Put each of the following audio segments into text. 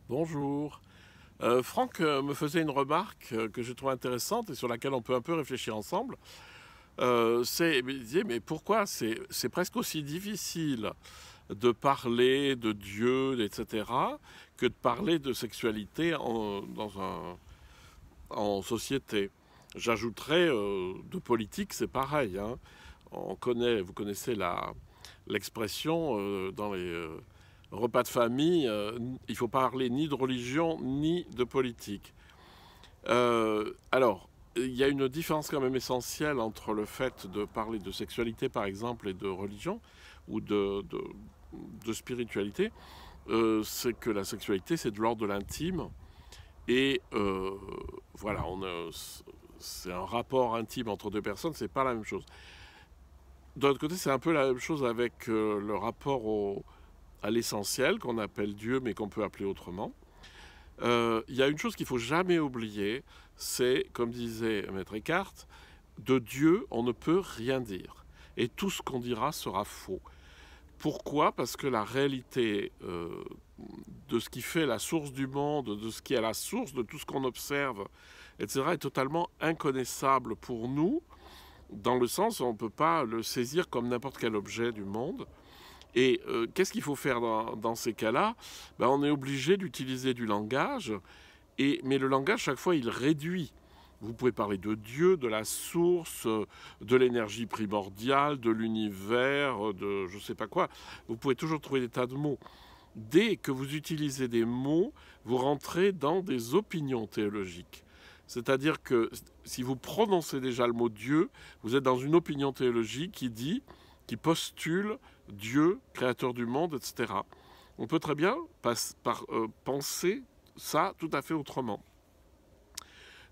Bonjour. Franck me faisait une remarque que j'ai trouvée intéressante et sur laquelle on peut un peu réfléchir ensemble. Il disait, mais pourquoi c'est presque aussi difficile de parler de Dieu, etc., que de parler de sexualité en société. J'ajouterais, de politique, c'est pareil, hein. Vous connaissez l'expression dans les repas de famille, il ne faut parler ni de religion ni de politique. Alors, il y a une différence quand même essentielle entre le fait de parler de sexualité, par exemple, et de religion, ou de spiritualité. C'est que la sexualité, c'est de l'ordre de l'intime. Et voilà, c'est un rapport intime entre deux personnes, c'est pas la même chose. D'un autre côté, c'est un peu la même chose avec le rapport à l'essentiel, qu'on appelle Dieu, mais qu'on peut appeler autrement. Il y a une chose qu'il ne faut jamais oublier, c'est, comme disait Maître Eckhart, de Dieu, on ne peut rien dire. Et tout ce qu'on dira sera faux. Pourquoi ? Parce que la réalité de ce qui fait la source du monde, de ce qui est la source de tout ce qu'on observe, etc., est totalement inconnaissable pour nous, dans le sens où on ne peut pas le saisir comme n'importe quel objet du monde. Et qu'est-ce qu'il faut faire dans ces cas-là ? On est obligé d'utiliser du langage, mais le langage, chaque fois, il réduit. Vous pouvez parler de Dieu, de la source, de l'énergie primordiale, de l'univers, de je ne sais pas quoi. Vous pouvez toujours trouver des tas de mots. Dès que vous utilisez des mots, vous rentrez dans des opinions théologiques. C'est-à-dire que si vous prononcez déjà le mot Dieu, vous êtes dans une opinion théologique qui postule Dieu, créateur du monde, etc. On peut très bien penser ça tout à fait autrement.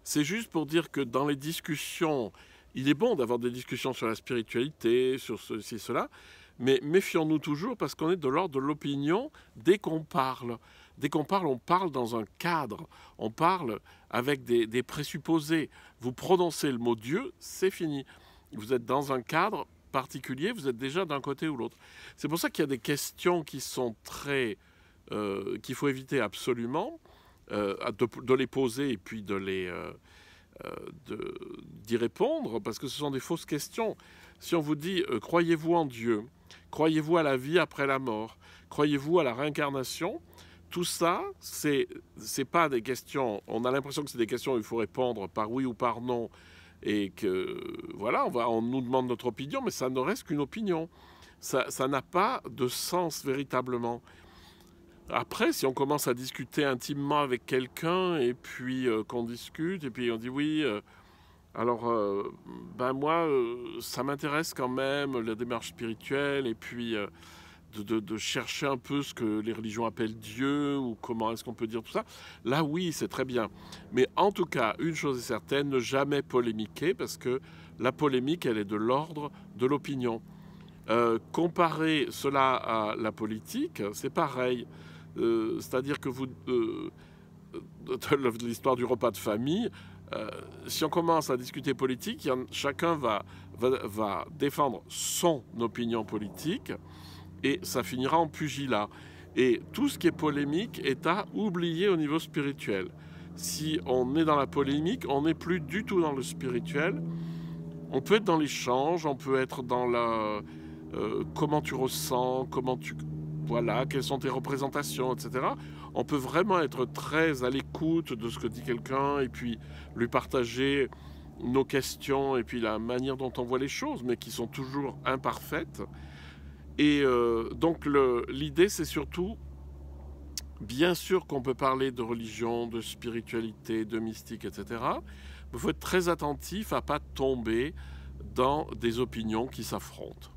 C'est juste pour dire que dans les discussions, il est bon d'avoir des discussions sur la spiritualité, sur ceci, cela, mais méfions-nous toujours parce qu'on est de l'ordre de l'opinion dès qu'on parle. Dès qu'on parle, on parle dans un cadre, on parle avec des présupposés. Vous prononcez le mot Dieu, c'est fini. Vous êtes dans un cadre particulier, vous êtes déjà d'un côté ou l'autre. C'est pour ça qu'il y a des questions qui sont qu'il faut éviter absolument de les poser et puis d'y répondre, parce que ce sont des fausses questions. Si on vous dit croyez-vous en Dieu, croyez-vous à la vie après la mort, croyez-vous à la réincarnation, tout ça, c'est pas des questions. On a l'impression que c'est des questions où il faut répondre par oui ou par non, et que voilà, on nous demande notre opinion, mais ça ne reste qu'une opinion. Ça n'a pas de sens véritablement. Après, si on commence à discuter intimement avec quelqu'un, et puis qu'on discute, et puis on dit oui, moi, ça m'intéresse quand même, la démarche spirituelle, et puis de chercher un peu ce que les religions appellent Dieu, ou comment est-ce qu'on peut dire tout ça. Là, oui, c'est très bien. Mais en tout cas, une chose est certaine, ne jamais polémiquer, parce que la polémique, elle est de l'ordre de l'opinion. Comparer cela à la politique, c'est pareil. C'est-à-dire que de l'histoire du repas de famille, si on commence à discuter politique, chacun va défendre son opinion politique et ça finira en pugilat. Et tout ce qui est polémique est à oublier au niveau spirituel. Si on est dans la polémique, on n'est plus du tout dans le spirituel. On peut être dans l'échange, on peut être dans comment tu ressens, voilà, quelles sont tes représentations, etc. On peut vraiment être très à l'écoute de ce que dit quelqu'un et puis lui partager nos questions et puis la manière dont on voit les choses, mais qui sont toujours imparfaites. Et donc l'idée, c'est surtout, bien sûr qu'on peut parler de religion, de spiritualité, de mystique, etc. Mais il faut être très attentif à ne pas tomber dans des opinions qui s'affrontent.